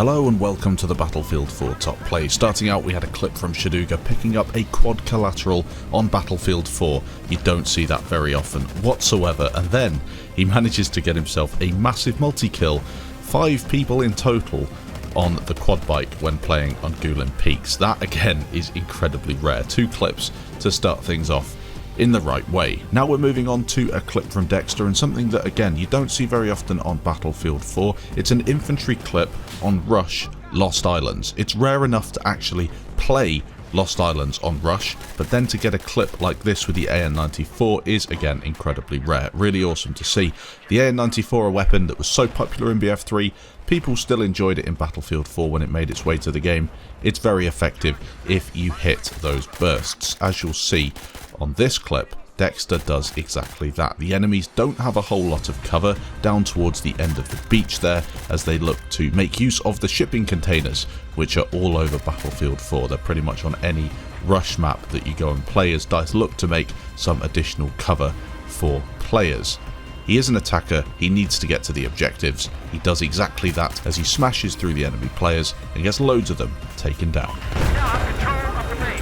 Hello and welcome to the Battlefield 4 Top Play. Starting out, we had a clip from Shaduga picking up a quad collateral on Battlefield 4. You don't see that very often whatsoever, and then he manages to get himself a massive multi-kill, 5 people in total on the quad bike when playing on Gulen Peaks. That again is incredibly rare. 2 clips to start things off in the right way. Now we're moving on to a clip from Dexter, and something that again you don't see very often on Battlefield 4. It's an infantry clip on Rush Lost Islands. It's rare enough to actually play Lost Islands on Rush, but then to get a clip like this with the AN-94 is again incredibly rare. Really awesome to see. The AN-94, a weapon that was so popular in BF3, people still enjoyed it in Battlefield 4 when it made its way to the game. It's very effective if you hit those bursts. As you'll see on this clip, Dexter does exactly that. The enemies don't have a whole lot of cover down towards the end of the beach there as they look to make use of the shipping containers, which are all over Battlefield 4. They're pretty much on any rush map that you go and play, as DICE look to make some additional cover for players. He is an attacker, he needs to get to the objectives. He does exactly that as he smashes through the enemy players and gets loads of them taken down. Now have control of the base.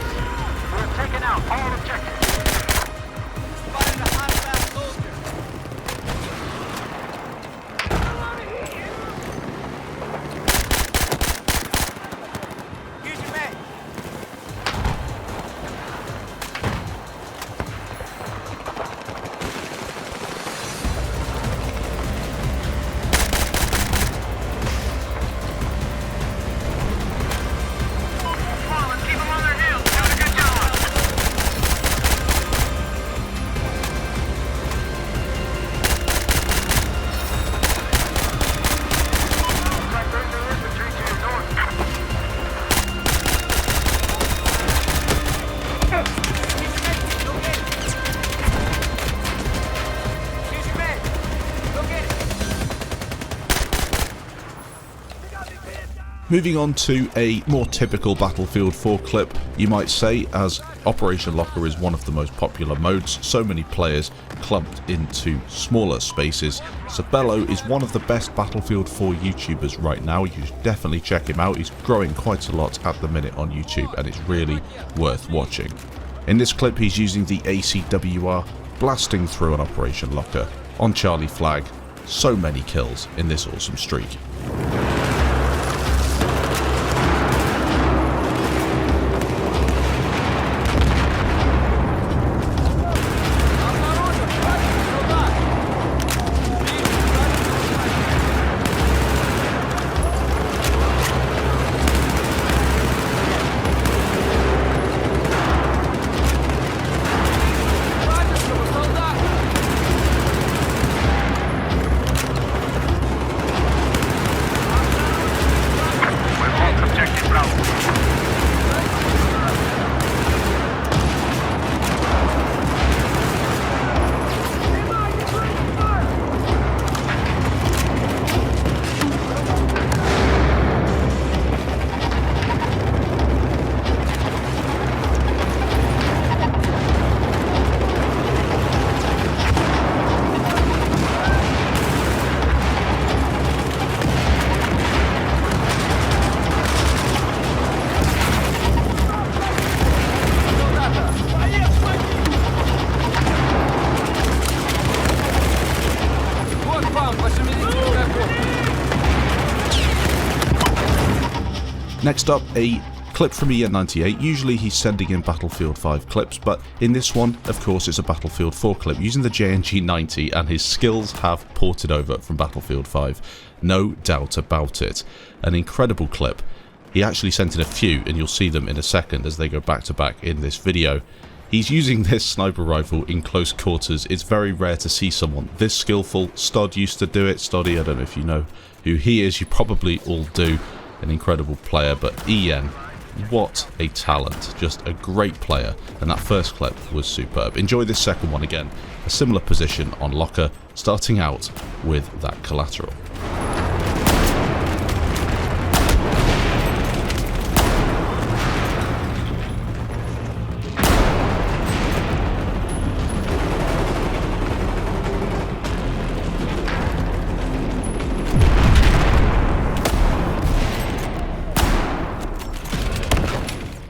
We're taking out all objectives. Spotted a hostile soldier. Use your mag. Moving on to a more typical Battlefield 4 clip, you might say, as Operation Locker is one of the most popular modes, so many players clumped into smaller spaces. Sabello is one of the best Battlefield 4 YouTubers right now. You should definitely check him out. He's growing quite a lot at the minute on YouTube and it's really worth watching. In this clip he's using the ACWR, blasting through an Operation Locker on Charlie Flag. So many kills in this awesome streak. Next up, a clip from EN98. Usually he's sending in Battlefield 5 clips, but in this one, of course, it's a Battlefield 4 clip using the JNG90, and his skills have ported over from Battlefield 5. No doubt about it. An incredible clip. He actually sent in a few, and you'll see them in a second as they go back to back in this video. He's using this sniper rifle in close quarters. It's very rare to see someone this skillful. Stod used to do it. Stoddy, I don't know if you know who he is. You probably all do. An incredible player, but EN, what a talent. Just a great player, and that first clip was superb. Enjoy this second one again. A similar position on Locker, starting out with that collateral.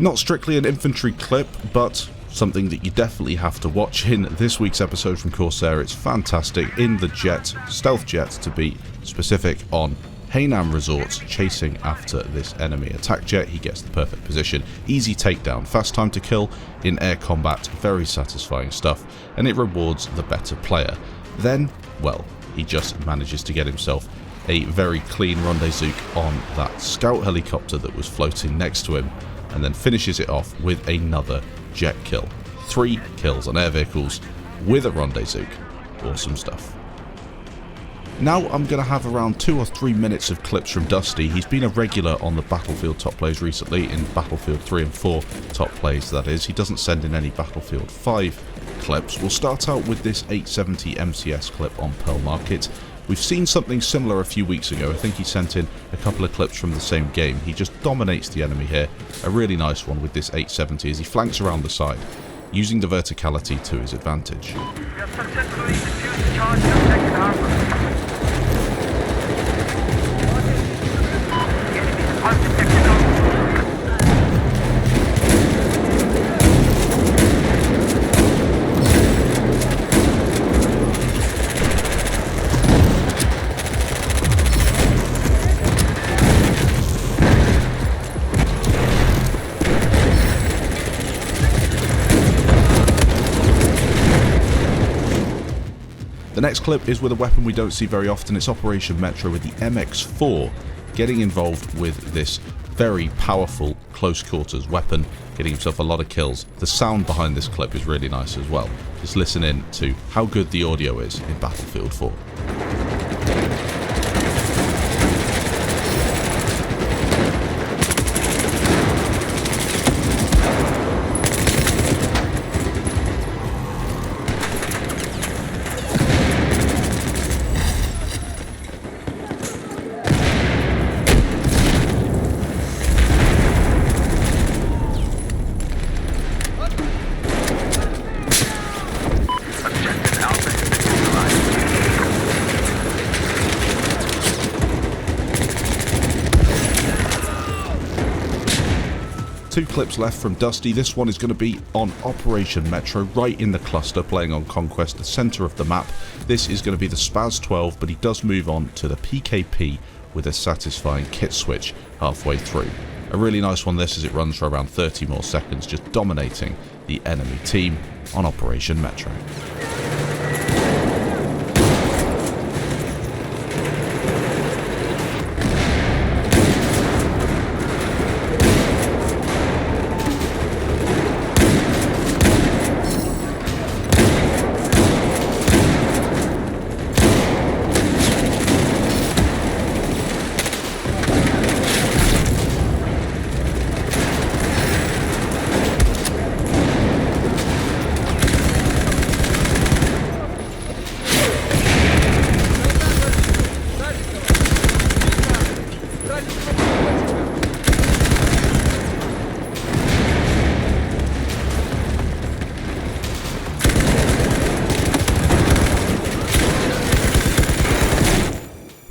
Not strictly an infantry clip, but something that you definitely have to watch in this week's episode from Corsair. It's fantastic in the jet, stealth jet to be specific, on Hainan Resort, chasing after this enemy attack jet. He gets the perfect position, easy takedown, fast time to kill in air combat, very satisfying stuff, and it rewards the better player. Then, well, he just manages to get himself a very clean rendezvous on that scout helicopter that was floating next to him, and then finishes it off with another jet kill. 3 kills on air vehicles with a rendezvous. Awesome stuff. Now I'm going to have around 2 or 3 minutes of clips from Dusty. He's been a regular on the Battlefield top plays recently, in Battlefield 3 and 4 top plays that is. He doesn't send in any Battlefield 5 clips. We'll start out with this 870 MCS clip on Pearl Market. We've seen something similar a few weeks ago. I think he sent in a couple of clips from the same game. He just dominates the enemy here. A really nice one with this 870 as he flanks around the side, using the verticality to his advantage. We have successfully defused charge and taken harbor. The enemy has undetected us. The next clip is with a weapon we don't see very often. It's Operation Metro with the MX4 getting involved with this very powerful close quarters weapon, getting himself a lot of kills. The sound behind this clip is really nice as well. Just listen in to how good the audio is in Battlefield 4. Two clips left from Dusty. This one is going to be on Operation Metro, right in the cluster, playing on Conquest, the centre of the map. This is going to be the Spaz 12, but he does move on to the PKP with a satisfying kit switch halfway through. A really nice one this, as it runs for around 30 more seconds, just dominating the enemy team on Operation Metro.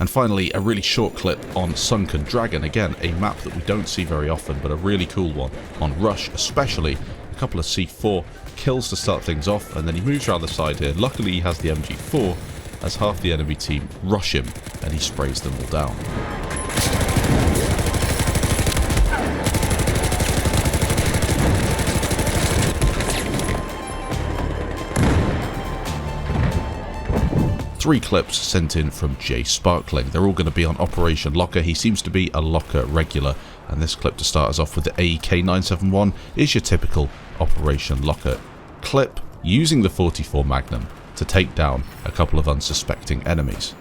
And finally, a really short clip on Sunken Dragon. Again, a map that we don't see very often, but a really cool one on Rush, especially. A couple of C4 kills to start things off, and then he moves around the side here. Luckily, he has the MG4, as half the enemy team rush him, and he sprays them all down. Three clips sent in from Jay Sparkling. They're all going to be on Operation Locker. He seems to be a Locker regular, and this clip to start us off with the AEK 971 is your typical Operation Locker clip, using the 44 Magnum to take down a couple of unsuspecting enemies.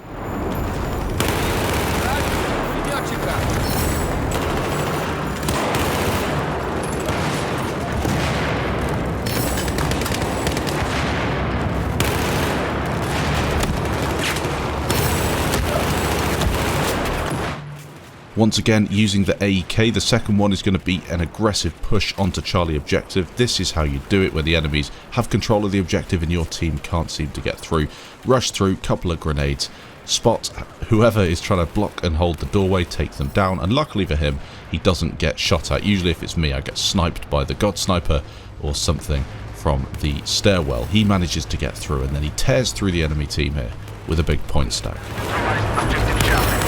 Once again, using the AEK, the second one is going to be an aggressive push onto Charlie objective. This is how you do it when the enemies have control of the objective and your team can't seem to get through. Rush through, couple of grenades, spot whoever is trying to block and hold the doorway, take them down, and luckily for him, he doesn't get shot at. Usually if it's me, I get sniped by the god sniper or something from the stairwell. He manages to get through, and then he tears through the enemy team here with a big point stack. Objective Charlie.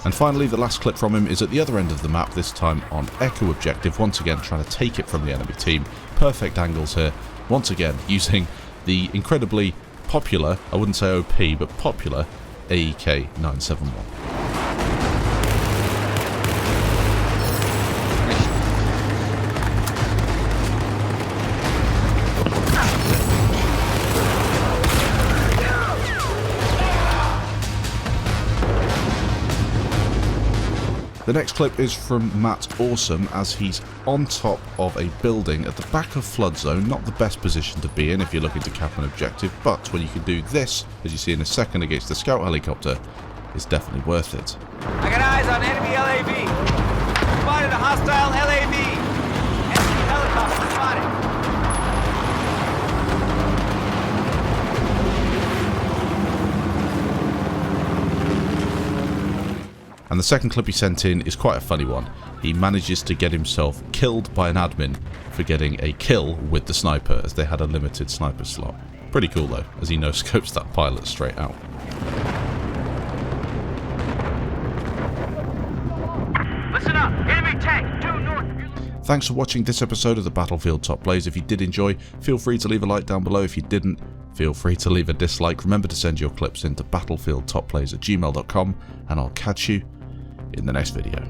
And finally, the last clip from him is at the other end of the map, this time on Echo Objective, once again trying to take it from the enemy team. Perfect angles here, once again using the incredibly popular, I wouldn't say OP, but popular AEK 971. The next clip is from Matt Awesome as he's on top of a building at the back of flood zone. Not the best position to be in if you're looking to cap an objective, but when you can do this, as you see in a second against the scout helicopter, it's definitely worth it. I got eyes on enemy LAV. Spotted a hostile LAV. Enemy helicopter spotted. And the second clip he sent in is quite a funny one. He manages to get himself killed by an admin for getting a kill with the sniper, as they had a limited sniper slot. Pretty cool though, as he no-scopes that pilot straight out. Listen up, enemy tank, due north. Thanks for watching this episode of the Battlefield Top Plays. If you did enjoy, feel free to leave a like down below. If you didn't, feel free to leave a dislike. Remember to send your clips into battlefieldtopplays@gmail.com, and I'll catch you in the next video.